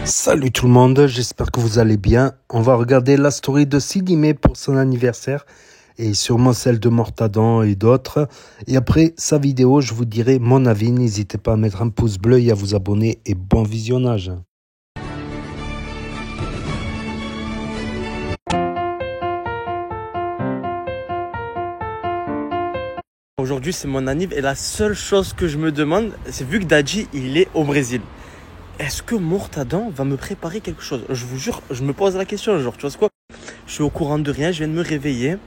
Salut tout le monde, j'espère que vous allez bien. On va regarder la story de Sidimé pour son anniversaire et sûrement celle de Mortadan et d'autres. Et après sa vidéo, je vous dirai mon avis. N'hésitez pas à mettre un pouce bleu et à vous abonner et bon visionnage. Aujourd'hui c'est mon anniv et la seule chose que je me demande, c'est vu que Dadji il est au Brésil, est-ce que Mortadan va me préparer quelque chose? Je vous jure, je me pose la question, genre tu vois quoi? Je suis au courant de rien, je viens de me réveiller.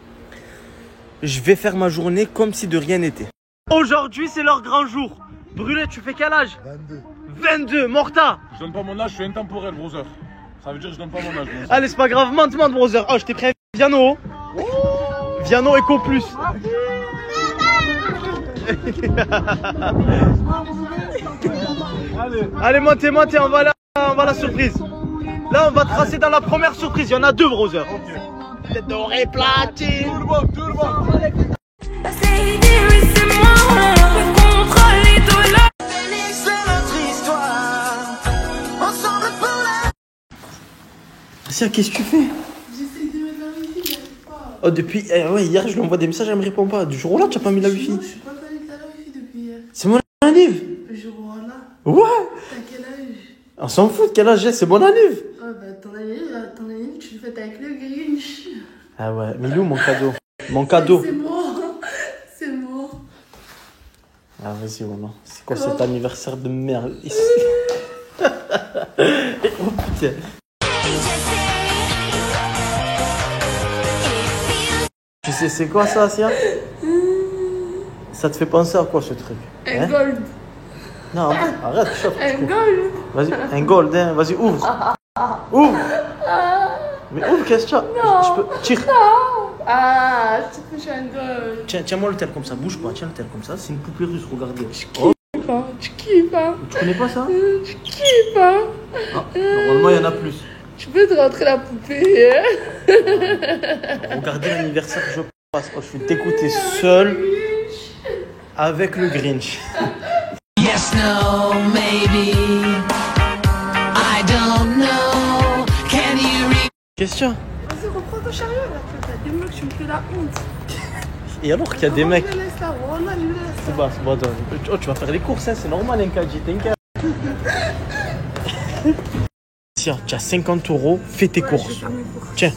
Je vais faire ma journée comme si de rien n'était. Aujourd'hui c'est leur grand jour. Brûlé, tu fais quel âge? 22, Morta. Je donne pas mon âge, je suis intemporel, brother. Ça veut dire que je donne pas mon âge. Brother. Allez, c'est pas grave, monte, brother. Oh, je t'ai pris un Viano. Viano Eco Plus. Allez, montez, on va la surprise. Là, on va tracer dans la première surprise. Il y en a deux, brother. Tête dorée, platine. Tout le monde. Tiens, qu'est-ce que tu fais? J'essaie de mettre la wifi, j'arrive pas. Oh, depuis. Ouais, hier, je lui envoie des messages, elle me répond pas. Du jour au là, tu n'as pas mis la wifi. Non, je suis pas connecté à la wifi depuis hier. C'est mon anniv. Le jour où on a. Ouais. T'as quel âge? On s'en fout de quel âge j'ai, c'est mon anniv. Oh, bah, ton anniv, tu le fais avec le Grinch. Ah ouais, mais il est où mon cadeau? Mon cadeau. C'est mort. C'est mort. Ah, vas-y, oh non. C'est quoi cet anniversaire de merde? Oh putain. Tu sais, c'est quoi ça, Asia? Ça te fait penser à quoi ce truc? Un gold. Non, arrête, chope. Un gold. Vas-y, un gold, hein. Vas-y, ouvre. Ouvre. Mais ouvre, qu'est-ce que tu as? Non. Je peux. Tire. Ah, je te fais un gold. Tiens-moi le tel comme ça, bouge pas, tiens le tel comme ça. C'est une poupée russe, regardez. Oh. Tu kiffes, hein? Tu connais pas ça? Tu kiffes, hein? Ah, normalement, il y en a plus. Tu peux te rentrer la poupée, hein? Regardez l'anniversaire que je passe. Oh, je suis dégoûté seul avec le Grinch. Yes, no, maybe. I don't know. Can you read? Question. Vas-y, reprends ton chariot, là. T'as des mecs, tu me fais la honte. Et alors qu'il y a des mecs. C'est Bon, attends. Oh, tu vas faire les courses, hein, c'est normal, un Kaji, t'inquiète. Tiens, tu as 50 €, fais tes courses. Tiens.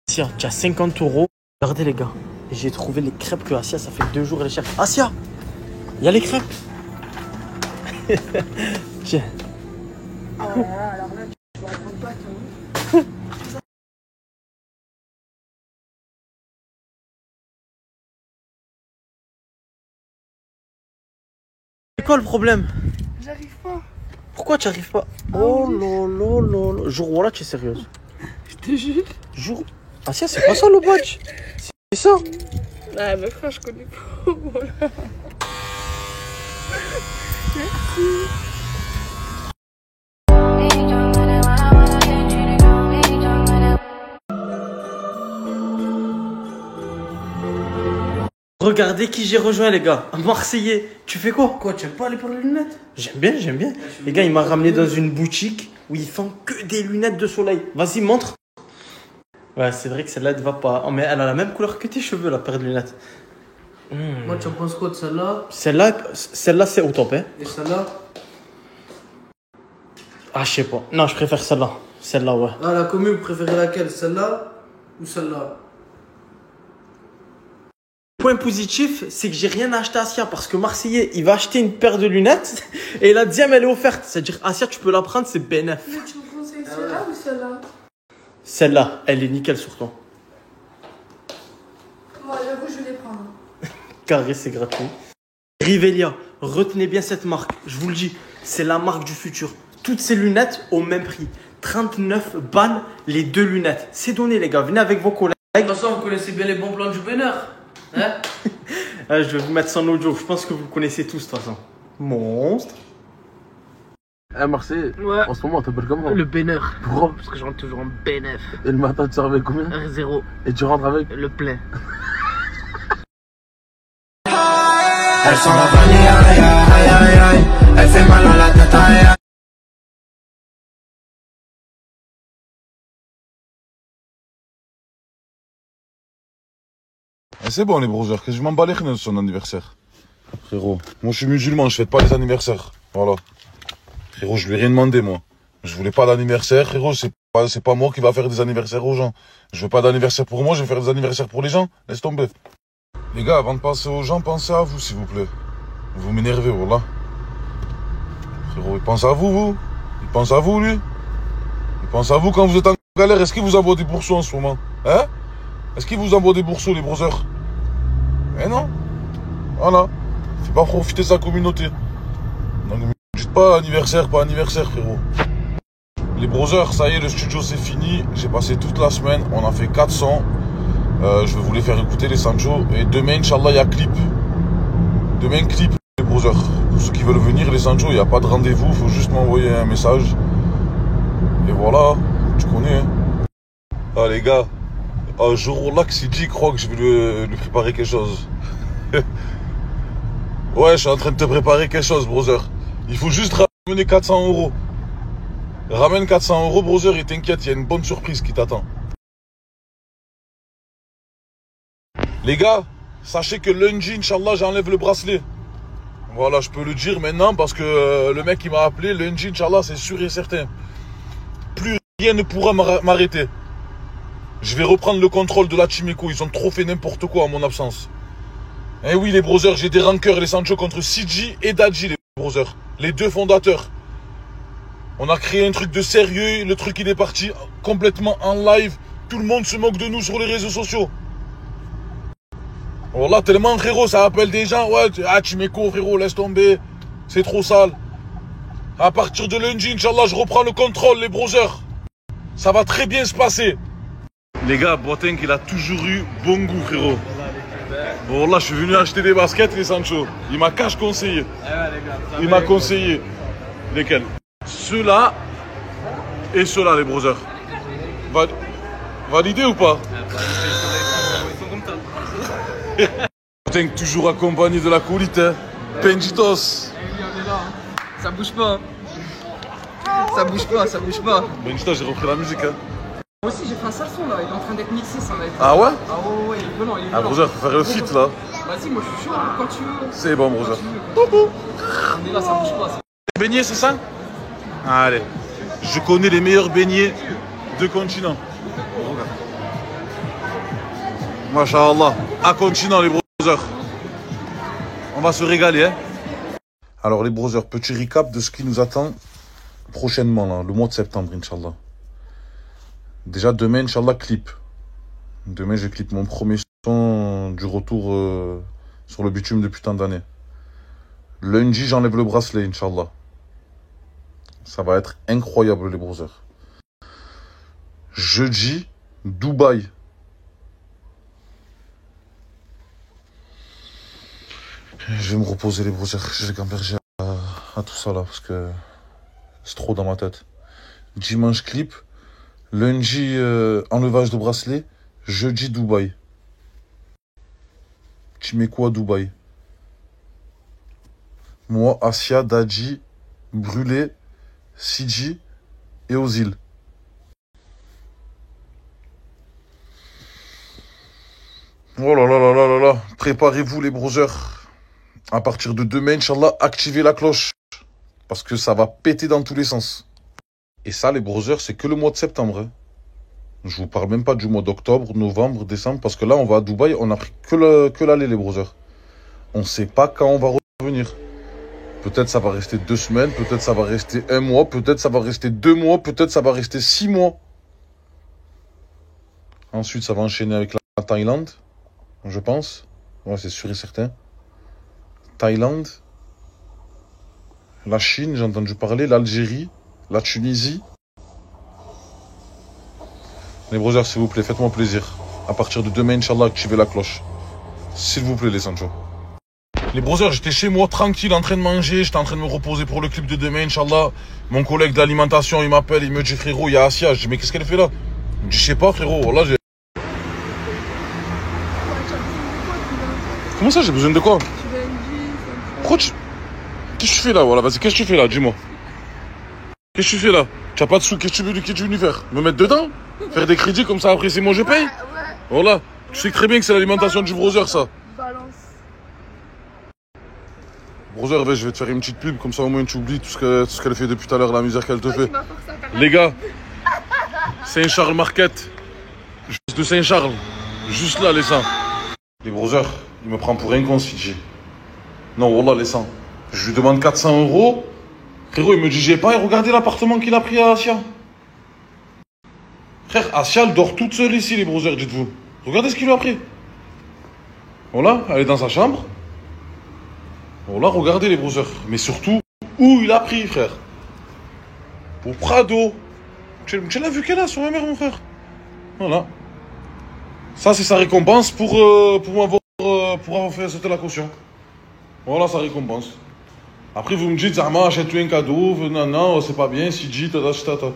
Tiens, tu as 50 €. Regardez, les gars, j'ai trouvé les crêpes que Asia, ça fait 2 jours, elle cherche. Asia, il y a les crêpes. Tiens. alors là, tu vas prendre pas ton. C'est quoi le problème? J'arrive pas. Pourquoi tu arrives pas? Oh lolo. Jour, là, tu es sérieuse? Je te jure. Jour. Asia, c'est pas ça le badge? C'est ça? Ah, mais frère, je connais pas. Voilà. Merci. Regardez qui j'ai rejoint, les gars. Un Marseillais. Tu fais quoi? Quoi, tu aimes pas aller pour les lunettes? J'aime bien. Les gars, il m'a ramené dans une boutique où ils font que des lunettes de soleil. Vas-y, montre. Ouais, c'est vrai que celle-là, elle va pas. Oh, mais elle a la même couleur que tes cheveux, la paire de lunettes. Moi, tu en penses quoi de celle-là? Celle-là, c'est au top, hein. Et celle-là? Ah, je sais pas. Non, je préfère celle-là. Celle-là, ouais. Ah, la commune, vous préférez laquelle? Celle-là ou celle-là? Point positif, c'est que j'ai rien acheté à Asia parce que Marseillais, il va acheter une paire de lunettes et la deuxième, elle est offerte. C'est-à-dire, Asia, tu peux la prendre, c'est bénéf. Mais tu me conseilles celle-là ou celle-là? Celle-là, elle est nickel sur toi. Moi, j'avoue, je vais les prendre. Carré, c'est gratuit. Rivelia, retenez bien cette marque. Je vous le dis, c'est la marque du futur. Toutes ces lunettes au même prix. 39 balles les 2 lunettes. C'est donné, les gars. Venez avec vos collègues. De toute façon, vous connaissez bien les bons plans du bonheur. Hein? Je vais vous mettre ça en audio. Je pense que vous connaissez tous, de toute façon. Monstre. À Marseille, Ouais. en ce moment, on t'appelle comment? Le béneur. Pourquoi? Parce que je rentre toujours en bénéf. Et le matin, tu sors avec combien? R0. Et tu rentres avec? Le plein. Elles sont la vanille, aïe aïe aïe aïe. Elle fait mal à la tête, aïe aïe. c'est bon les brothers, que je m'en bats les reins de son anniversaire. Frérot, moi je suis musulman, je fête pas les anniversaires. Voilà. Frérot, je lui ai rien demandé moi. Je voulais pas d'anniversaire, frérot, c'est pas moi qui va faire des anniversaires aux gens. Je veux pas d'anniversaire pour moi, je vais faire des anniversaires pour les gens. Laisse tomber. Les gars, avant de penser aux gens, pensez à vous s'il vous plaît. Vous m'énervez, voilà. Frérot, il pense à vous. Il pense à vous, lui. Il pense à vous quand vous êtes en galère. Est-ce qu'il vous envoie des bourseaux en ce moment? Hein? Est-ce qu'il vous envoie des bourseaux, les brothers? Eh non. Voilà. Il faut pas profiter de sa communauté. Donc, ne dites pas anniversaire, pas anniversaire, frérot. Les brothers, ça y est, le studio c'est fini. J'ai passé toute la semaine. On a fait 400. Je vais vous les faire écouter, les Sancho. Et demain, Inch'Allah, il y a clip. Demain, clip, les brothers. Pour ceux qui veulent venir, les Sancho, il n'y a pas de rendez-vous. Il faut juste m'envoyer un message. Et voilà, tu connais. Hein. Ah, les gars. Un jour là que Sidi croit que je vais lui préparer quelque chose. Ouais, je suis en train de te préparer quelque chose, brother. Il faut juste ramener 400 €. Ramène 400 €, brother, et t'inquiète, il y a une bonne surprise qui t'attend. Les gars, sachez que lundi, Inch'Allah, j'enlève le bracelet. Voilà, je peux le dire maintenant parce que le mec qui m'a appelé, lundi, Inch'Allah, c'est sûr et certain. Plus rien ne pourra m'arrêter. Je vais reprendre le contrôle de la Chimeco. Ils ont trop fait n'importe quoi en mon absence. Eh oui, les brothers, j'ai des rancœurs, les Sancho, contre Sidi et Dadji, les brothers. Les deux fondateurs. On a créé un truc de sérieux. Le truc, il est parti complètement en live. Tout le monde se moque de nous sur les réseaux sociaux. Oh là, tellement, frérot, ça appelle des gens. Ouais, Chimeco, frérot, laisse tomber. C'est trop sale. À partir de lundi, Inch'Allah, je reprends le contrôle, les brothers. Ça va très bien se passer. Les gars, Boateng, il a toujours eu bon goût, frérot. Bon, là, je suis venu acheter des baskets, les Sancho. Il m'a cash conseillé. Il m'a conseillé. Lesquels? Ceux-là et ceux-là, les brothers. Validé ou pas? Boateng, toujours accompagné de la colite, hein. Benjitos. Ça bouge pas. Ça bouge pas, ça bouge pas. Benjitos, j'ai repris la musique, hein. Moi aussi j'ai fait un sale son là, il est en train d'être mixé, ça va être... Ah ouais? Ah ouais, il est violent, il est Ah, violent. brother, faut faire le feat là. Vas-y, moi je suis chaud, quand tu veux. C'est bon, brother. On est là, ça bouge pas. Beignets, c'est ça? Allez. Je connais les meilleurs beignets de continent. Masha'Allah. À continent, les brothers. On va se régaler, hein. Alors, les brothers, petit recap de ce qui nous attend prochainement, là, le mois de septembre, Inch'Allah. Déjà, demain, Inch'Allah, clip. Demain, je clip mon premier son du retour sur le bitume depuis tant d'années. Lundi, j'enlève le bracelet, Inch'Allah. Ça va être incroyable, les brothers. Jeudi, Dubaï. Je vais me reposer, les brothers. Je vais gamberger à tout ça, là, parce que c'est trop dans ma tête. Dimanche, clip. Lundi, enlevage de bracelet. Jeudi, Dubaï. Chimeco à Dubaï. Moi, Asia, Dadji, Brûlé, Sidi et Ozil. Oh là là là là là là. Préparez-vous, les brothers. À partir de demain, Inch'Allah, activez la cloche. Parce que ça va péter dans tous les sens. Et ça, les brothers, c'est que le mois de septembre. Hein. Je vous parle même pas du mois d'octobre, novembre, décembre. Parce que là, on va à Dubaï, on a pris que l'aller, les brothers. On ne sait pas quand on va revenir. Peut-être ça va rester 2 semaines, peut-être ça va rester 1 mois, peut-être ça va rester 2 mois, peut-être ça va rester 6 mois. Ensuite, ça va enchaîner avec la Thaïlande, je pense. Ouais, c'est sûr et certain. Thaïlande, la Chine, j'ai entendu parler, l'Algérie, la Tunisie. Les brothers, s'il vous plaît, faites-moi plaisir. À partir de demain, Inch'Allah, activez la cloche. S'il vous plaît, les Sancho. Les brothers, j'étais chez moi, tranquille, en train de manger. J'étais en train de me reposer pour le clip de demain, Inch'Allah. Mon collègue d'alimentation, il m'appelle, il me dit, frérot, il y a Asia. Je dis, mais qu'est-ce qu'elle fait là? Il me dit, je sais pas, frérot. Là, j'ai... Comment ça, j'ai besoin de quoi? Pourquoi tu... Qu'est-ce que tu fais là? Voilà, vas-y, qu'est-ce que tu fais là? Dis-moi. Qu'est-ce que tu fais là? Tu n'as pas de sous, qu'est-ce que tu veux faire? Me mettre dedans? Faire des crédits comme ça, après c'est moi je paye? Voilà. Tu sais très bien que c'est l'alimentation du browser, ça. Balance. Browser, je vais te faire une petite pub, comme ça au moins tu oublies tout ce qu'elle fait depuis tout à l'heure, la misère qu'elle te fait. Tu m'as forcé à faire Les gars, Saint-Charles Market, juste de Saint-Charles, juste là, les 100. Les browsers, il me prend pour un con, ce Fidji. Non, wallah, les 100. Je lui demande 400 €. Frérot, il me dit, j'ai pas, et regardez l'appartement qu'il a pris à Asia. Frère, Asia, elle dort toute seule ici, les browsers, dites-vous. Regardez ce qu'il lui a pris. Voilà, elle est dans sa chambre. Voilà, regardez les browsers. Mais surtout, où il a pris, frère. Au Prado. Tu l'as vu qu'elle a sur ma mère, mon frère. Voilà. Ça, c'est sa récompense pour avoir fait sauter la caution. Voilà sa récompense. Après, vous me dites, Zama, achète-toi un cadeau. Non, non, c'est pas bien. Si dit, tata.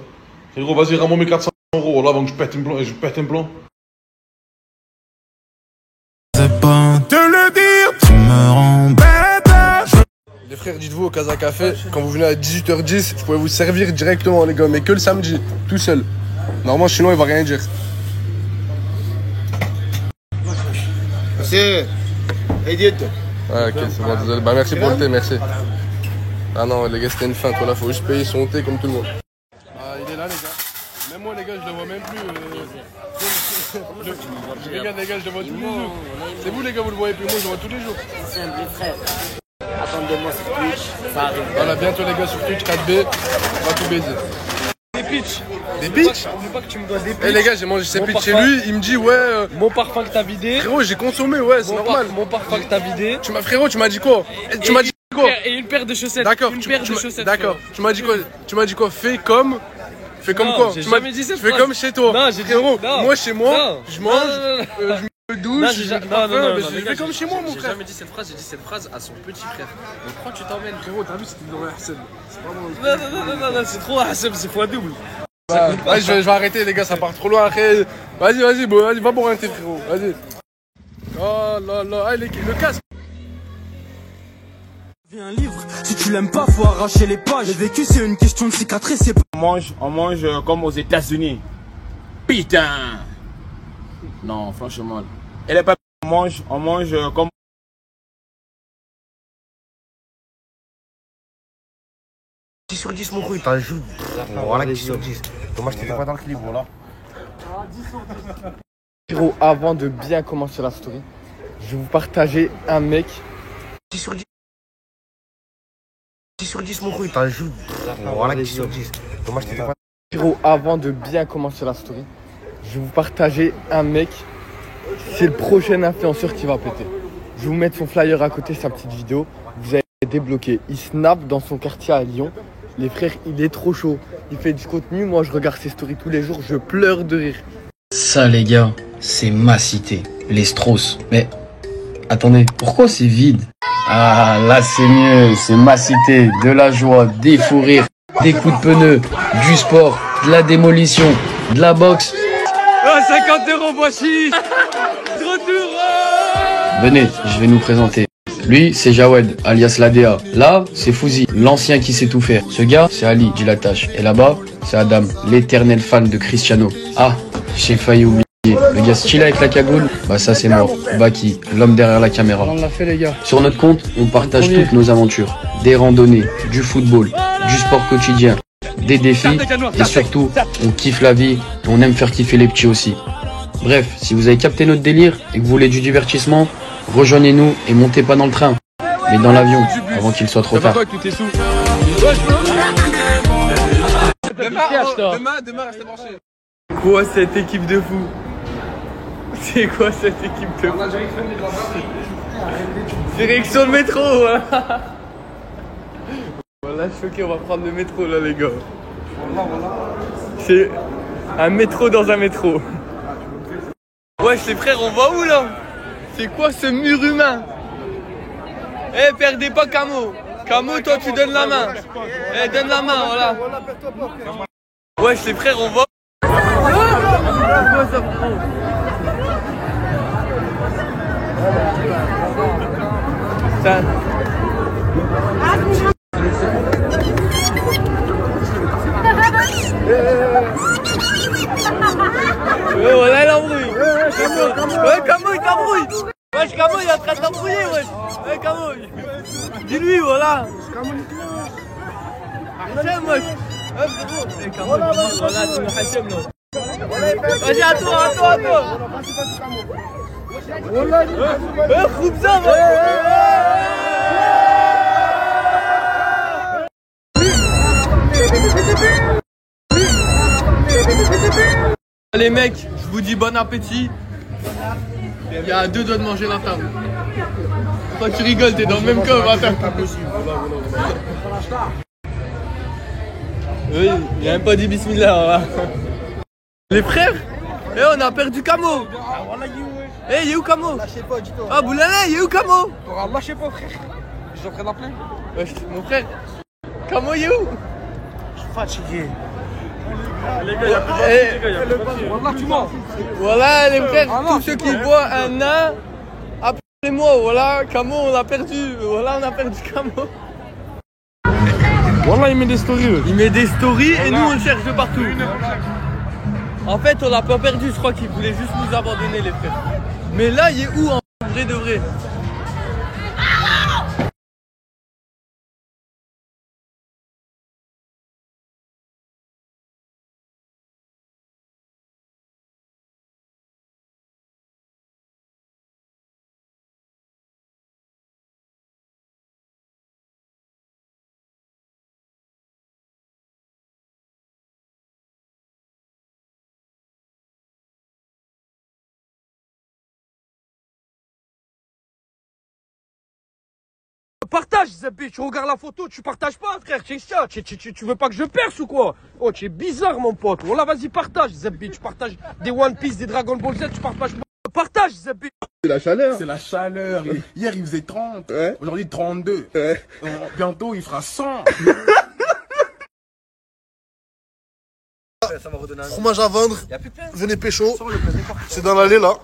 Frérot, vas-y, rends-moi mes 400 €. Là, avant que je pète un plan. C'est pas te le dire, tu me rends bête. Les frères, dites-vous au Casa Café, quand vous venez à 18h10, je pourrais vous servir directement, les gars, mais que le samedi, tout seul. Normalement, sinon, il va rien dire. C'est idiot. Ouais, ok, c'est bon, désolé. Bah, merci pour le thé, merci. Ah non, les gars, c'était une feinte, voilà, faut juste payer son thé comme tout le monde. Ah, il est là, les gars. Même moi, les gars, je le vois même plus. Je regarde, les gars, je le vois tous les jours. C'est vous, les gars, vous le voyez plus, moi, je le vois tous les jours. C'est un vrai frère. Attendez-moi sur Twitch, ça arrive. Voilà, bientôt, les gars, sur Twitch 4B, on va tout baiser. Des pitchs. Des pitchs? N'oublie pas que tu me dois des pitchs. Eh les gars, j'ai mangé ces Mon pitchs chez parfum. lui, il me dit ouais. Mon parfum que t'as vidé. Frérot, j'ai consommé, ouais, c'est normal. Mon parfum que t'as vidé. Frérot, tu m'as dit quoi? Tu m'as dit quoi? Et une paire de chaussettes. D'accord, Une paire de chaussettes. d'accord. frérot. Tu m'as dit quoi? Tu m'as dit quoi? Fais comme. Fais comme Non, quoi? j'ai Tu m'as jamais dit cette Fais phrase. comme chez toi. Non, j'ai dit- Frérot, non. moi chez moi, Non. je mange, Non, je me douche, Non, je j'ai mets du non, parfum, non, non, mais non, je les fais gars, comme chez moi, mon J'ai frère. jamais dit cette phrase, j'ai dit cette phrase à son petit frère. Donc pourquoi tu t'emmènes? Frérot, t'as vu, c'était dans la scène. C'est pas moi. Non, c'est trop Hassem, c'est fois double. Ouais, je vais arrêter, les gars, ça part trop loin après. Vas-y, bon, vas-y, va boire un thé, frérot, vas-y. Oh là là, ah, le casque. Un livre, si tu l'aimes pas, faut arracher les pages. Le vécu, c'est une question de cicatrice, c'est pas. On mange comme aux États-Unis. Putain! Non, franchement. Elle est pas. On mange comme. 10 sur 10, mon couille, t'as joué. Voilà, 10 sur 10. Dommage, t'étais pas dans le clip, voilà. Frérot, avant de bien commencer la story, je vais vous partager un mec. 10 sur 10. 10 sur 10, mon couille, t'as joué. Voilà, 10 sur 10. Dommage, t'étais pas. Frérot, avant de bien commencer la story, je vais vous partager un mec. C'est le prochain influenceur qui va péter. Je vais vous mettre son flyer à côté, sa petite vidéo. Vous allez débloquer. Il snap dans son quartier à Lyon. Les frères, il est trop chaud. Il fait du contenu. Moi, je regarde ses stories tous les jours. Je pleure de rire. Ça, les gars, c'est ma cité, les Strauss. Mais attendez, pourquoi c'est vide? Ah, là, c'est mieux. C'est ma cité. De la joie, des fous rires, des coups de pneus, du sport, de la démolition, de la boxe. Ah, 50 €, voici. De retour. Venez, je vais nous présenter. Lui, c'est Jawed, alias l'ADA. Là, c'est Fouzi, l'ancien qui sait tout faire. Ce gars, c'est Ali, dit la tâche. Et là-bas, c'est Adam, l'éternel fan de Cristiano. Ah, j'ai failli oublier. Le gars stylé avec la cagoule, bah ça c'est mort. Baki, l'homme derrière la caméra. On l'a fait, les gars. Sur notre compte, on partage toutes nos aventures. Des randonnées, du football, du sport quotidien, des défis. Et surtout, on kiffe la vie et on aime faire kiffer les petits aussi. Bref, si vous avez capté notre délire et que vous voulez du divertissement, rejoignez-nous et montez pas dans le train, mais dans l'avion, avant qu'il soit trop tard. Demain, restez branchés. Quoi cette équipe de fous? C'est quoi cette équipe de fous? Direction le métro, voilà. Voilà, choqué, on va prendre le métro là, les gars. C'est un métro dans un métro. Wesh les frères, on va où là? C'est quoi ce mur humain? Eh, perdez pas Camo. Camo, toi tu donnes la main. Eh, donne la main, voilà. Wesh les frères, on va. Quoi ça, frérot? Ça. Voilà l'embrouille. Ouais, Vas-y, à toi. Les mecs, je vous dis bon appétit. Il y a 2 doigts de manger la table. Toi tu rigoles, t'es dans le même cas, on va faire tout possible. Oui, il n'y a même pas dit bismillah. Voilà. Les frères, on a perdu Camo. Il est où Camo? Ah Boulala, il est où Camo? Allah, je sais pas, frère. Je suis en train d'appeler. Mon frère, Camo, il est où? Je suis fatigué. Les gars, il y a plus de Wallah, tu mens. Voilà les frères, tous ceux qui voient un nain, appelez-moi. Voilà, Camo, on l'a perdu. Voilà, on a perdu Camo. Wallah, il met des stories. Il met des stories et nous on le cherche de partout. En fait, on l'a pas perdu, je crois qu'il voulait juste nous abandonner les frères. Mais là, il est où en vrai de vrai? Partage, Zabi, tu regardes la photo, tu partages pas, frère, tu es ça, tu veux pas que je perce ou quoi? Oh, tu es bizarre, mon pote. Oh là, vas-y, partage, Zabi, tu partages des One Piece, des Dragon Ball Z, tu partages pas. Partage, Zabi. C'est la chaleur. C'est la chaleur. Hier, il faisait 30. Aujourd'hui, 32. Bientôt, il fera 100. Fromage à vendre. Venez pécho. C'est dans l'allée là.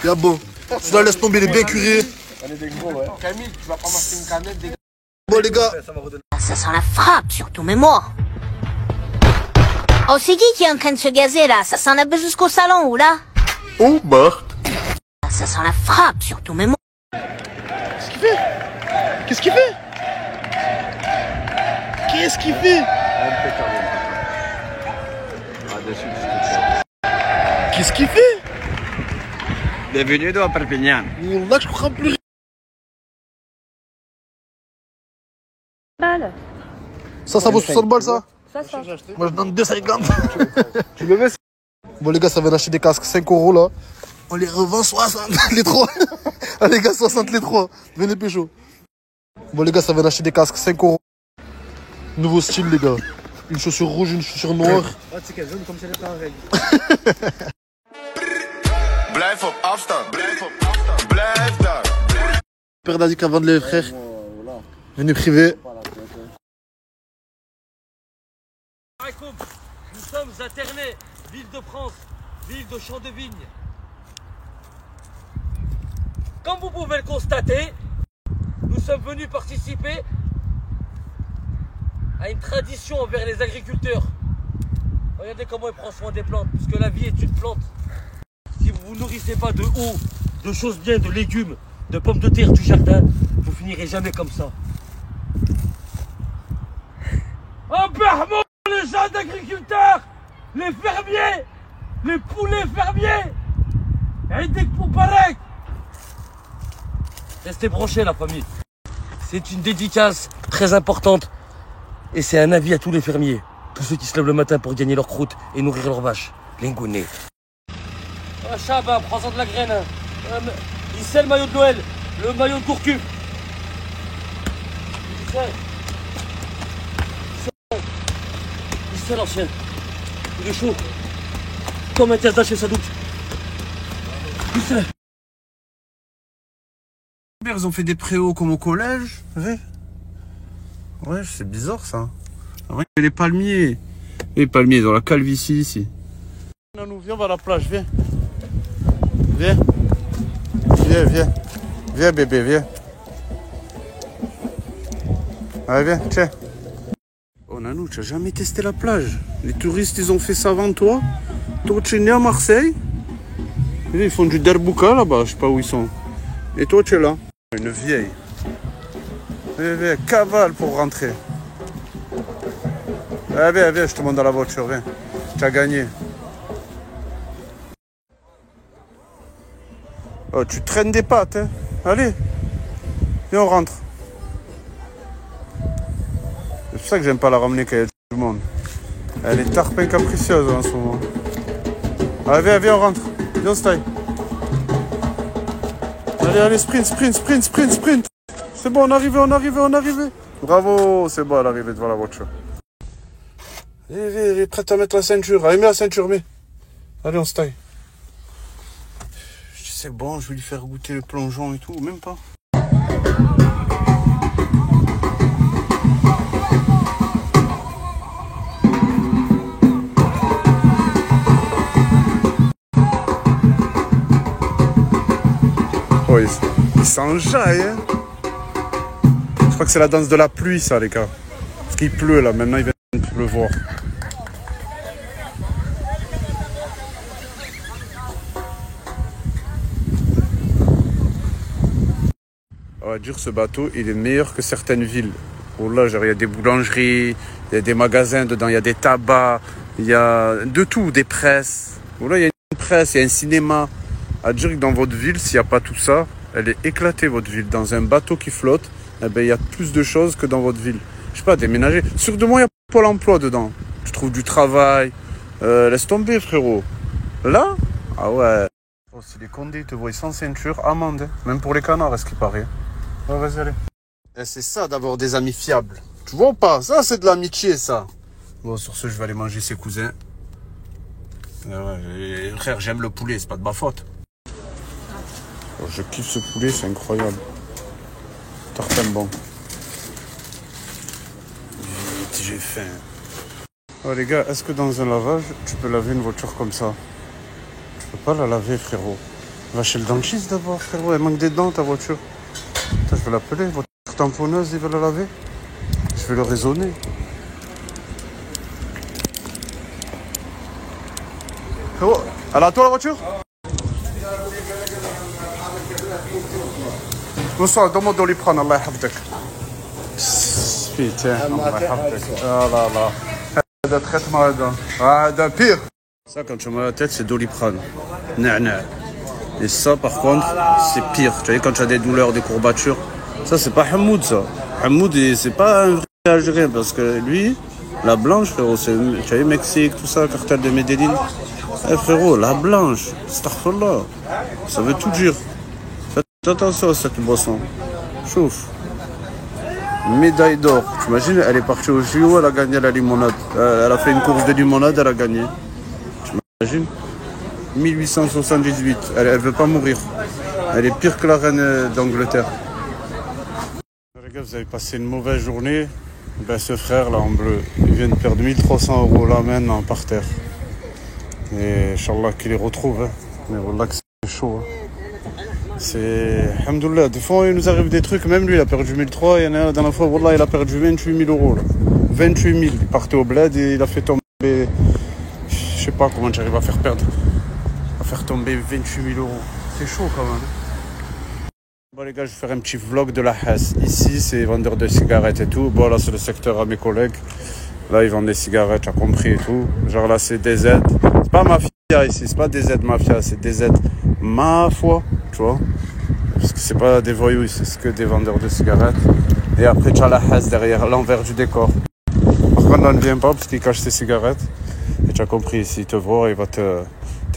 Y'a bon. Tu la laisses tomber, il est bien curé. On est des gros, ouais. Camille, tu vas pas masser une canette, des gars. Bon, les gars. Ça sent la frappe, surtout, mais moi. Oh, c'est qui est en train de se gazer, là? Ça sent la beuh jusqu'au salon, ou là? Oh, Marthe. Ça sent la frappe, surtout, mais moi. Qu'est-ce qu'il fait? Qu'est-ce qu'il fait? Qu'est-ce qu'il fait? Qu'est-ce qu'il fait? Bienvenue dans Perpignan. Là, je comprends plus rien. Ça vaut 60 balles, ça? Moi, je donne 2,50. Tu le veux? Bon, les gars, ça vient d'acheter des casques 5 € là. On les revend 60 les 3. Ah, les gars, 60 les 3. Venez pécho. Bon, les gars, ça vient d'acheter des casques 5 €. Nouveau style, les gars. Une chaussure rouge, une chaussure noire. Oh, tu sais qu'elle jaune comme si elle était en règle. Blijf op afstand. Blijf op afstand. Blijf daar. Père d'Adik avant de les frères. Venez privé. Nous sommes à Ternay, ville de France, ville de champs de vigne. Comme vous pouvez le constater, nous sommes venus participer à une tradition envers les agriculteurs. Regardez comment ils prennent soin des plantes, puisque la vie est une plante. Si vous ne vous nourrissez pas de eau, de choses bien, de légumes, de pommes de terre du jardin, vous finirez jamais comme ça. Embarquement les gens d'agriculteurs, les fermiers, les poulets fermiers, et des pareil. Restez branchés la famille. C'est une dédicace très importante et c'est un avis à tous les fermiers, tous ceux qui se lèvent le matin pour gagner leur croûte et nourrir leurs vaches, l'ingouné. Chaba, prends-en de la graine. Il sait le maillot de Noël, le maillot de Gourcuff. Il sait l'ancien. Il est chaud. Comme un casse chez Sadouk. Il sait. Ils ont fait des préaux comme au collège. Ouais, c'est bizarre ça. Les palmiers. Les palmiers dans la calvitie ici. Non, viens, on va à la plage, viens. Viens. Viens. Viens, bébé, viens. Allez, viens, tiens. Oh, Nanou, tu n'as jamais testé la plage. Les touristes, ils ont fait ça avant toi. Toi, tu es né à Marseille. Ils font du derbouka là-bas, je sais pas où ils sont. Et toi, tu es là. Une vieille. Viens, cavale pour rentrer. Viens, je te monte dans la voiture, viens. Tu as gagné. Oh, tu traînes des pattes, hein. Allez. Viens, on rentre. C'est pour ça que j'aime pas la ramener quand il y a du monde. Elle est tarpin capricieuse en ce moment. Allez, viens, on rentre. Viens, on se taille. Allez, sprint. C'est bon, on est arrivé. Bravo, c'est bon, elle est arrivée devant la voiture. Viens, prête à mettre la ceinture. Allez, mets la ceinture, mets. Allez, on se taille. C'est bon, je vais lui faire goûter le plongeon et tout, même pas. Oh, il s'enjaille, hein. Je crois que c'est la danse de la pluie, ça, les gars. Parce qu'il pleut, là. Maintenant, il vient de pleuvoir. On va dire, ce bateau, il est meilleur que certaines villes. Oh là, genre, il y a des boulangeries, il y a des magasins dedans, il y a des tabacs, il y a de tout, des presses. Oh là, il y a une presse, il y a un cinéma. À dire que dans votre ville, s'il n'y a pas tout ça, elle est éclatée, votre ville. Dans un bateau qui flotte, eh ben, il y a plus de choses que dans votre ville. Je sais pas, déménager. Sûr de moi, il y a Pôle emploi dedans. Tu trouves du travail. Laisse tomber, frérot. Là, ah ouais. Oh, si les condés te voient sans ceinture, amende. Hein. Même pour les canards, est-ce qu'il paraît. Ouais, vas-y, allez. Et c'est ça d'avoir des amis fiables. Tu vois ou pas? Ça, c'est de l'amitié, ça. Bon, sur ce, je vais aller manger ses cousins. Frère, j'aime le poulet, c'est pas de ma faute. Oh, je kiffe ce poulet, c'est incroyable. Tartane bon. Vite, j'ai faim. Oh les gars, est-ce que dans un lavage, tu peux laver une voiture comme ça? Tu peux pas la laver, frérot. Va chez le dentiste d'abord, frérot. Elle manque des dents, ta voiture. Attends, je vais l'appeler. Votre tamponneuse, il va la laver. Je vais le raisonner. Frérot, elle est à toi la voiture? Bonsoir, donne-moi Doliprane, Allah yahfadek. Putain, Allah yahfadek. Ah là là. هذا traitement هذا. هذا pire. Ça, quand tu as mal à la tête, c'est Doliprane. Na'na. Et ça, par contre, c'est pire. Tu vois, quand tu as des douleurs, des courbatures, ça, c'est pas Hamoud, ça. Hamoud, c'est pas un vrai Algérien, parce que lui, la blanche, frérot, c'est, tu vois, Mexique, tout ça, cartel de Medellin. Eh frérot, la blanche, astaghfirullah, ça veut tout dire. Faites attention à cette boisson. Chouf. Médaille d'or. T'imagines, elle est partie au JO, elle a gagné la limonade. Elle a fait une course de limonade, elle a gagné. T'imagines 1878. Elle veut pas mourir. Elle est pire que la reine d'Angleterre. Les gars, vous avez passé une mauvaise journée. Ben, ce frère là en bleu, il vient de perdre 1300 € là maintenant par terre. Et Inch'Allah qu'il les retrouve. Hein. Mais voilà que c'est chaud. Hein. C'est... Alhamdoulilah, des fois il nous arrive des trucs, même lui il a perdu 1003, il y en a la dernière fois, voilà, il a perdu 28 000 € là. 28 000, il partait au bled et il a fait tomber... Je sais pas comment j'arrive à faire perdre. À faire tomber 28 000 €. C'est chaud quand même. Bon les gars, je vais faire un petit vlog de la Hesse. Ici c'est vendeur de cigarettes et tout. Bon là c'est le secteur à mes collègues. Là ils vendent des cigarettes, j'ai compris et tout. Genre là c'est DZ. C'est pas mafia ici, c'est pas DZ mafia, c'est DZ ma foi, tu vois. Parce que c'est pas des voyous ici, c'est que des vendeurs de cigarettes. Et après tu as la Hesse derrière, l'envers du décor. Par contre on ne vient pas parce qu'il cache ses cigarettes. Et tu as compris, ici il te voit, il va te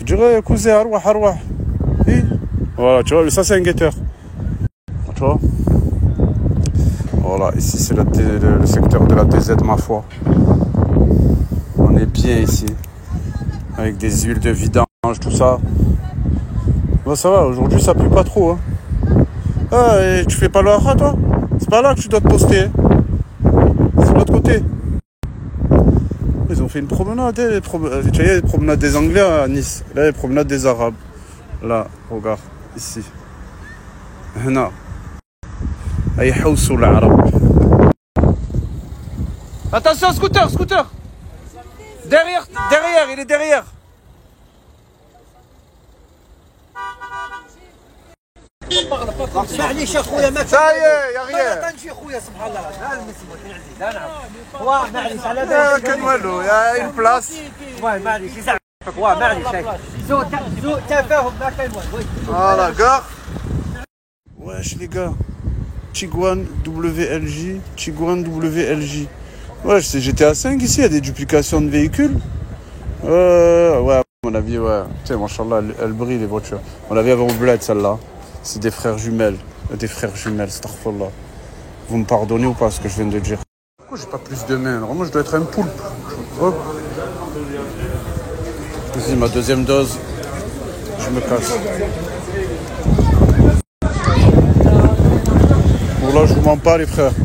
dire cousin, arwah. Et voilà, tu vois, ça c'est un guetteur. Tu vois. Voilà, ici c'est le secteur de la DZ ma foi. On est bien ici. Avec des huiles de vidange, tout ça. Bon ça va, aujourd'hui ça pue pas trop. Hein. Ah, et tu fais pas le hara toi? C'est pas là que tu dois te poster. Hein. C'est de l'autre côté. Ils ont fait une promenade. Tu vois, les promenades des Anglais à Nice. Là, les promenades des Arabes. Là, regarde, ici. Hna. Attention, scooter! Derrière, il est derrière. معليش يا خويا ما سايق يا غير ما تنجي خويا سبحان الله ها المسموح نعزيز انا واه معليش على بالك كان والو يا اون بلاص واه معليش يزعفك واه معليش سوء تفاهم ما كاين والو فوالا كاع واش لي gars Tiguan WLJ Tiguan WLJ ouais c'est GTA 5 ici il y a des duplications de véhicules ouais à mon avis ouais tu sais machallah elle brille les voitures on l'avait avant au bled celle-là c'est des frères jumelles astaghfirullah vous me pardonnez ou pas ce que je viens de dire pourquoi j'ai pas plus de mains normalement je dois être un poulpe hop vas-y ma deuxième dose je me casse. Bon là je vous mens pas les frères.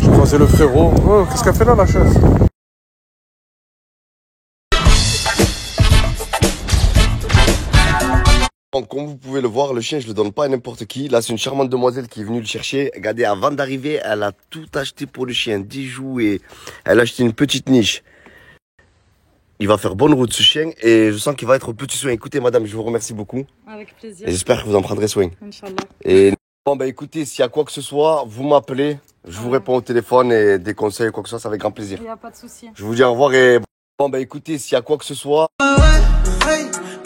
J'ai croisé le frérot. Oh qu'est-ce qu'elle fait là la chaise? Donc, comme vous pouvez le voir, le chien, je le donne pas à n'importe qui. Là, c'est une charmante demoiselle qui est venue le chercher. Regardez, avant d'arriver, elle a tout acheté pour le chien. 10 jouets. Elle a acheté une petite niche. Il va faire bonne route ce chien et je sens qu'il va être au petit soin. Écoutez madame, je vous remercie beaucoup. Avec plaisir. Et j'espère que vous en prendrez soin. Inch'Allah. Et bon bah écoutez, s'il y a quoi que ce soit, vous m'appelez. Je vous réponds au téléphone et des conseils, quoi que ce soit, c'est avec grand plaisir. Il n'y a pas de souci. Je vous dis au revoir et bon bah écoutez, s'il y a quoi que ce soit.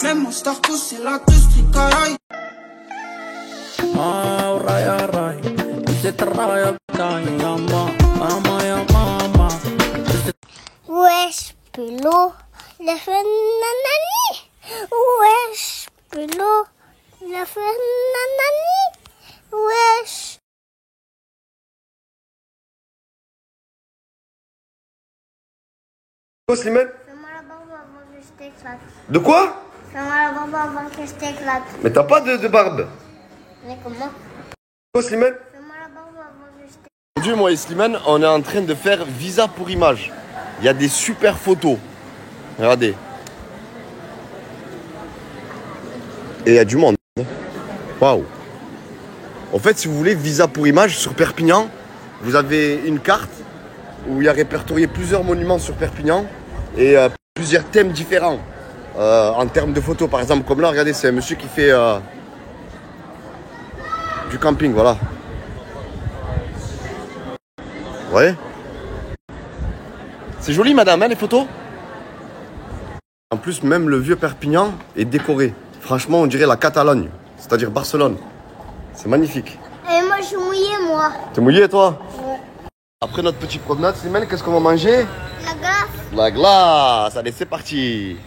Même mon star c'est la touche caray. Wesh Pélo, il a fait nanani. Wesh Pélo, il a fait nanani. Wesh. Quoi Slimane? Fais-moi la barbe avant que je t'éclate. De quoi? Fais-moi la barbe avant que je t'éclate. Mais t'as pas de barbe? Mais comment? Quoi Slimane? Fais-moi la barbe avant que je t'éclate. Aujourd'hui moi et Slimane, on est en train de faire visa pour image. Il y a des super photos. Regardez. Et il y a du monde. Waouh. En fait, si vous voulez, visa pour image sur Perpignan, vous avez une carte où il y a répertorié plusieurs monuments sur Perpignan et plusieurs thèmes différents en termes de photos. Par exemple, comme là, regardez, c'est un monsieur qui fait du camping, voilà. Vous voyez? C'est joli, madame, hein, les photos? En plus, même le vieux Perpignan est décoré. Franchement, on dirait la Catalogne, c'est-à-dire Barcelone. C'est magnifique. Et moi, je suis mouillée, moi. T'es mouillé, toi? Ouais. Après notre petite promenade, Slimane, qu'est-ce qu'on va manger? La glace. La glace. Allez, c'est parti.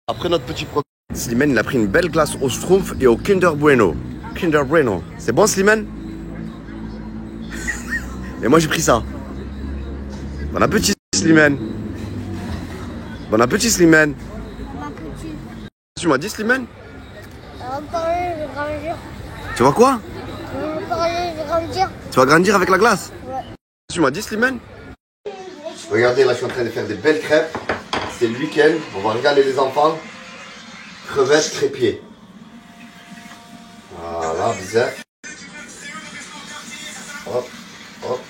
Après notre petite promenade, Slimane, il a pris une belle glace au Schtroumpf et au Kinder Bueno. Kinder Bueno. C'est bon, Slimane? Et moi, j'ai pris ça. Bon appétit, Slimane. Bon appétit, Slimane. Bon appétit. Tu m'as dit, Slimane? On va parler, je vais grandir. Tu vas quoi? On va parler, je vais grandir. Tu vas grandir avec la glace? Ouais. Tu m'as dit, Slimane? Regardez, là, je suis en train de faire des belles crêpes. C'est le week-end. On va regarder les enfants. Crevettes, crépiers. Voilà, bizarre. Hop, hop.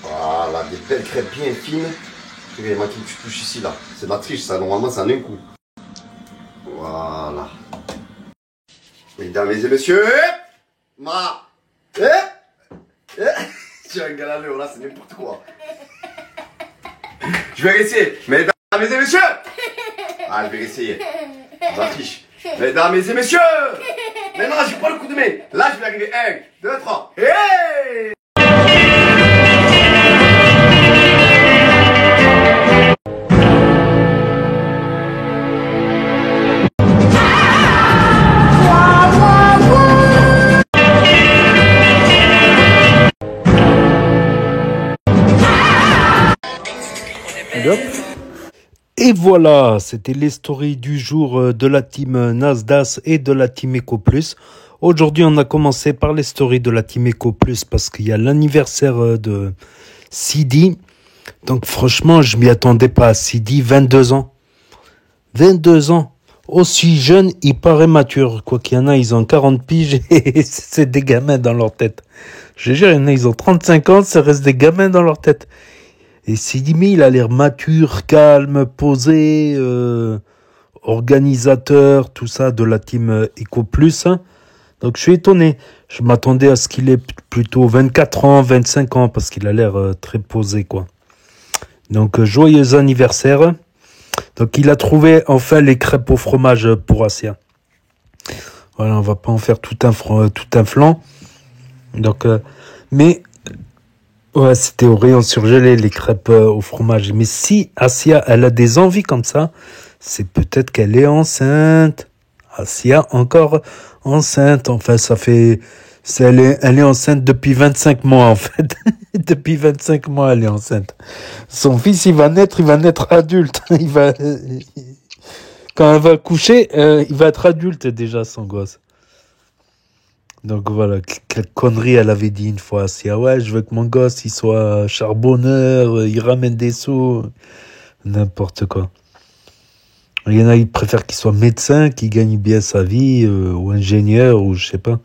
Voilà, des belles crêpes bien fines. Il m'a qui tu touches ici, là. C'est de la triche, ça. Normalement, ça en un coup. Voilà. Mesdames et messieurs, tu as un galaleur, là, c'est n'importe quoi. Je vais réessayer. Mesdames et messieurs. Ah, je vais réessayer. Je la triche. Mesdames et messieurs. Maintenant, j'ai pas le coup de main. Là, je vais arriver. 1, 2, 3. Hey! Et voilà, c'était les stories du jour de la team Nasdas et de la team Eco Plus. Aujourd'hui, on a commencé par les stories de la team Eco Plus parce qu'il y a l'anniversaire de Sidi. Donc franchement, je m'y attendais pas. Sidi, 22 ans. 22 ans. Aussi jeune, il paraît mature. Quoi qu'il y en a, ils ont 40 piges et c'est des gamins dans leur tête. Je jure, il y en a, ils ont 35 ans, ça reste des gamins dans leur tête. Et Sidi, mais il a l'air mature, calme, posé. organisateur, tout ça, de la team Eco Plus. Donc je suis étonné. Je m'attendais à ce qu'il ait plutôt 24 ans, 25 ans, parce qu'il a l'air très posé, quoi. Donc joyeux anniversaire. Donc il a trouvé enfin les crêpes au fromage pour Asia. Voilà, on va pas en faire tout un flanc. Donc, mais ouais, c'était au rayon surgelé, les crêpes au fromage. Mais si Asia, elle a des envies comme ça, c'est peut-être qu'elle est enceinte. Asia, encore enceinte. Enfin, ça fait... Elle est enceinte depuis 25 mois, en fait. Depuis 25 mois, elle est enceinte. Son fils, il va naître adulte. Quand elle va coucher, il va être adulte déjà, son gosse. Donc voilà, quelle connerie elle avait dit une fois. Si, ah ouais, je veux que mon gosse, il soit charbonneur, il ramène des sous. N'importe quoi. Il y en a, ils préfèrent qu'il soit médecin, qu'il gagne bien sa vie, ou ingénieur, ou je sais pas.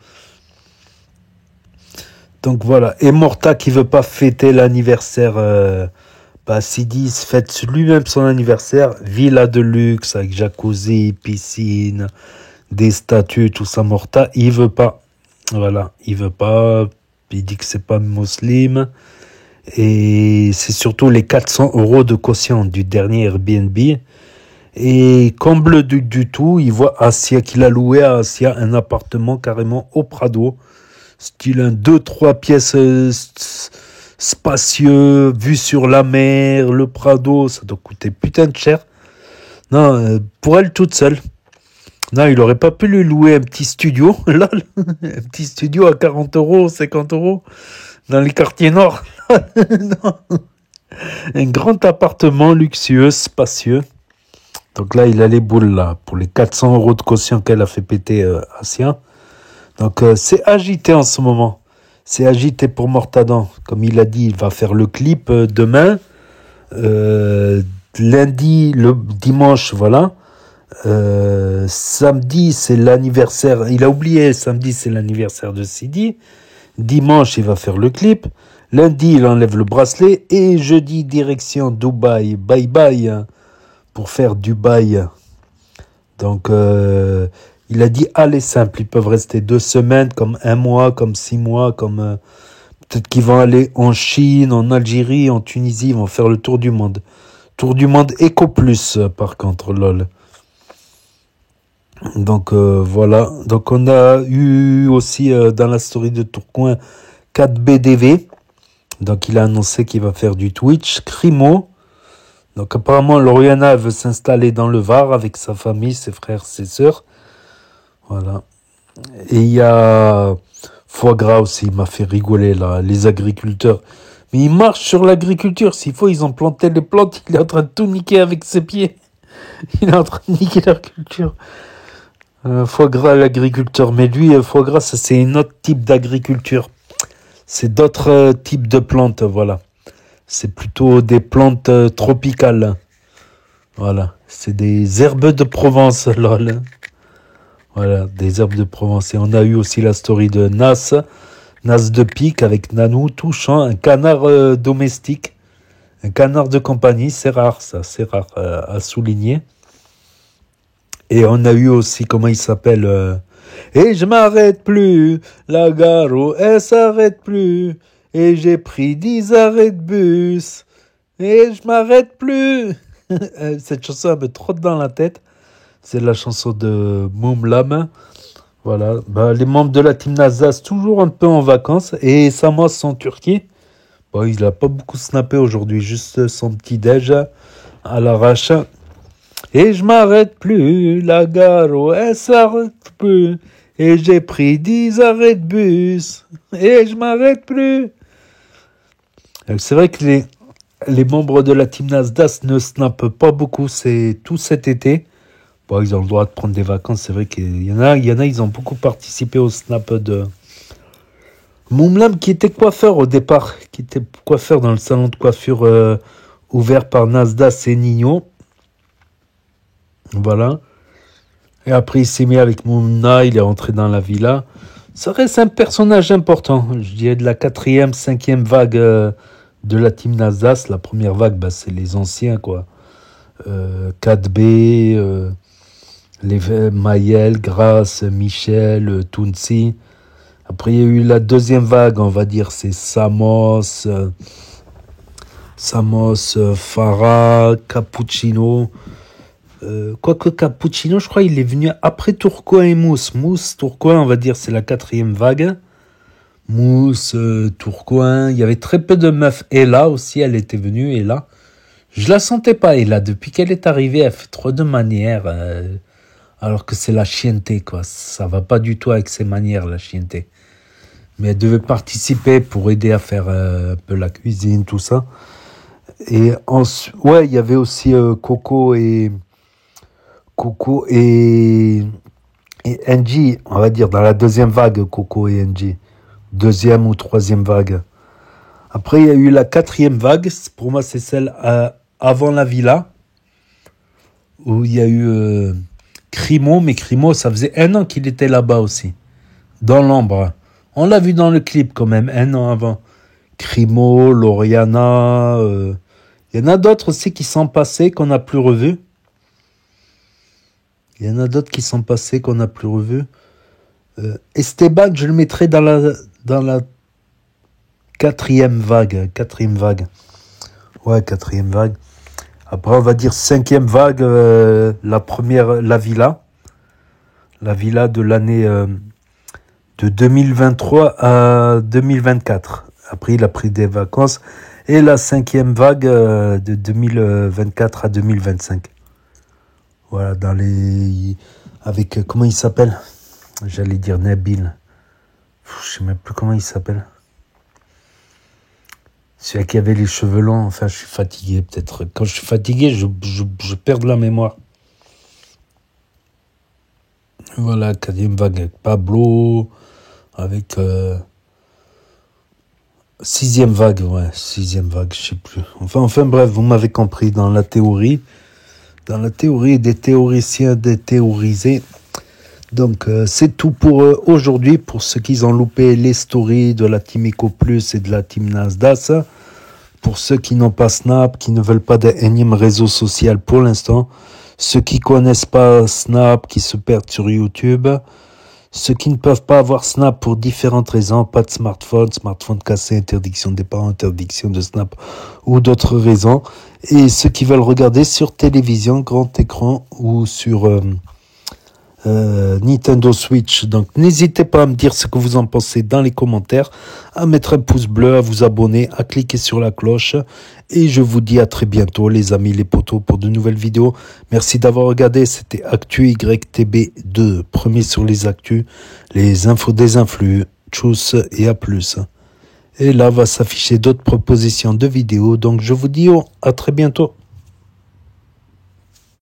Donc voilà. Et Morta qui veut pas fêter l'anniversaire, Sidi se fête lui-même son anniversaire, villa de luxe, avec jacuzzi, piscine, des statues, tout ça, Morta, il veut pas. Voilà, il veut pas, il dit que c'est pas musulman, et c'est surtout les 400 € de caution du dernier Airbnb. Et comble du tout, il voit Asia, qu'il a loué à Asia un appartement carrément au Prado, style 2-3 pièces spacieux, vue sur la mer, le Prado, ça doit coûter putain de cher. Non, pour elle toute seule. Non, il aurait pas pu lui louer un petit studio, là, un petit studio à 40 €, 50 € dans les quartiers nord. Non. Un grand appartement luxueux, spacieux. Donc là, il a les boules là pour les 400 € de caution qu'elle a fait péter Asia. Donc c'est agité en ce moment. C'est agité pour Mortadan. Comme il a dit, il va faire le clip demain. Lundi, le dimanche, voilà. Samedi, c'est l'anniversaire. Il a oublié, samedi, c'est l'anniversaire de Sidi. Dimanche, il va faire le clip. Lundi, il enlève le bracelet. Et jeudi, direction Dubaï. Bye bye. Pour faire Dubaï. Donc, il a dit, allez, simple. Ils peuvent rester 2 semaines, comme 1 mois, comme 6 mois, comme... peut-être qu'ils vont aller en Chine, en Algérie, en Tunisie. Ils vont faire le tour du monde. Tour du monde Eco Plus, par contre, lol. Donc voilà, donc on a eu aussi dans la story de Tourcoing 4BDV, donc il a annoncé qu'il va faire du Twitch, Crimo, donc apparemment Lauriana veut s'installer dans le Var avec sa famille, ses frères, ses sœurs, voilà, et il y a Foie Gras aussi, il m'a fait rigoler là, les agriculteurs, mais ils marchent sur l'agriculture, s'il faut ils ont planté les plantes, il est en train de tout niquer avec ses pieds, il est en train de niquer leur culture. Foie gras, l'agriculteur. Mais lui, foie gras, ça, c'est un autre type d'agriculture. C'est d'autres types de plantes, voilà. C'est plutôt des plantes tropicales. Voilà. C'est des herbes de Provence, lol. Voilà, des herbes de Provence. Et on a eu aussi la story de Nas de pique avec Nanou touchant un canard domestique. Un canard de compagnie, c'est rare, ça. C'est rare à souligner. Et on a eu aussi, comment il s'appelle et je m'arrête plus, la gare, elle s'arrête plus. Et j'ai pris 10 arrêts de bus. Et je m'arrête plus. Cette chanson me trotte dans la tête. C'est la chanson de Moumlam. Voilà. Les membres de la team Nasdaq, toujours un peu en vacances. Et Samos en Turquie. Bon, il n'a pas beaucoup snappé aujourd'hui. Juste son petit déj à l'arrache. Et je m'arrête plus, la gare, elle s'arrête plus. Et j'ai pris 10 arrêts de bus. Et je m'arrête plus. C'est vrai que les membres de la team Nasdaq ne snappent pas beaucoup. C'est tout cet été. Bon, ils ont le droit de prendre des vacances. C'est vrai qu'il y en a, ils ont beaucoup participé au snap de Moumlam, qui était coiffeur au départ. Qui était coiffeur dans le salon de coiffure ouvert par Nasdaq et Nino. Voilà. Et après, il s'est mis avec Moumna, il est rentré dans la villa. Ça reste un personnage important. Je dirais de la 4e, 5e vague de la team Nasdaq. La première vague, c'est les anciens, quoi. 4B, Les Maël, Grasse, Michel, Tounsi. Après, il y a eu la deuxième vague, on va dire, c'est Samos, Farah, Cappuccino. Quoique Cappuccino, je crois, il est venu après Tourcoing et Mousse. Mousse, Tourcoing, on va dire, c'est la quatrième vague. Mousse, Tourcoing. Il y avait très peu de meufs. Ella aussi, elle était venue, Ella. Je la sentais pas, Ella. Depuis qu'elle est arrivée, elle fait trop de manières. Alors que c'est la chienté, quoi. Ça va pas du tout avec ses manières, la chienté. Mais elle devait participer pour aider à faire un peu la cuisine, tout ça. Et ouais, il y avait aussi Coco et NG, on va dire, dans la deuxième vague, Coco et NG. Deuxième ou troisième vague. Après, il y a eu la quatrième vague. Pour moi, c'est celle avant la villa. Où il y a eu Crimo. Mais Crimo, ça faisait 1 an qu'il était là-bas aussi. Dans l'ombre. On l'a vu dans le clip quand même, 1 an avant. Crimo, Loriana. Il y en a d'autres aussi qui sont passés, qu'on n'a plus revus. Esteban, je le mettrai dans la quatrième vague. Ouais, quatrième vague. Après, on va dire 5e vague, la première, la villa. La villa de l'année de 2023 à 2024. Après, il a pris des vacances. Et la 5e vague de 2024 à 2025. Voilà, dans les... Avec, comment il s'appelle? J'allais dire Nabil. Je sais même plus comment il s'appelle. Celui qui avait les cheveux longs. Enfin, je suis fatigué, peut-être. Quand je suis fatigué, je perds de la mémoire. Voilà, 4e vague avec Pablo. Avec... 6e vague, je sais plus. Enfin bref, vous m'avez compris, dans la théorie des théoriciens, des théorisés. Donc, c'est tout pour aujourd'hui, pour ceux qui ont loupé les stories de la Team Eco Plus et de la Team Nasdaq. Pour ceux qui n'ont pas Snap, qui ne veulent pas des énièmes réseaux sociaux pour l'instant. Ceux qui connaissent pas Snap, qui se perdent sur YouTube. Ceux qui ne peuvent pas avoir Snap pour différentes raisons, pas de smartphone cassé, interdiction des parents, interdiction de Snap ou d'autres raisons. Et ceux qui veulent regarder sur télévision, grand écran ou sur Nintendo Switch. Donc n'hésitez pas à me dire ce que vous en pensez dans les commentaires, à mettre un pouce bleu, à vous abonner, à cliquer sur la cloche. Et je vous dis à très bientôt les amis, les potos, pour de nouvelles vidéos. Merci d'avoir regardé, c'était Actu YTB2, premier sur les actus, les infos des influx, tchuss et à plus. Et là va s'afficher d'autres propositions de vidéos, donc je vous dis à très bientôt.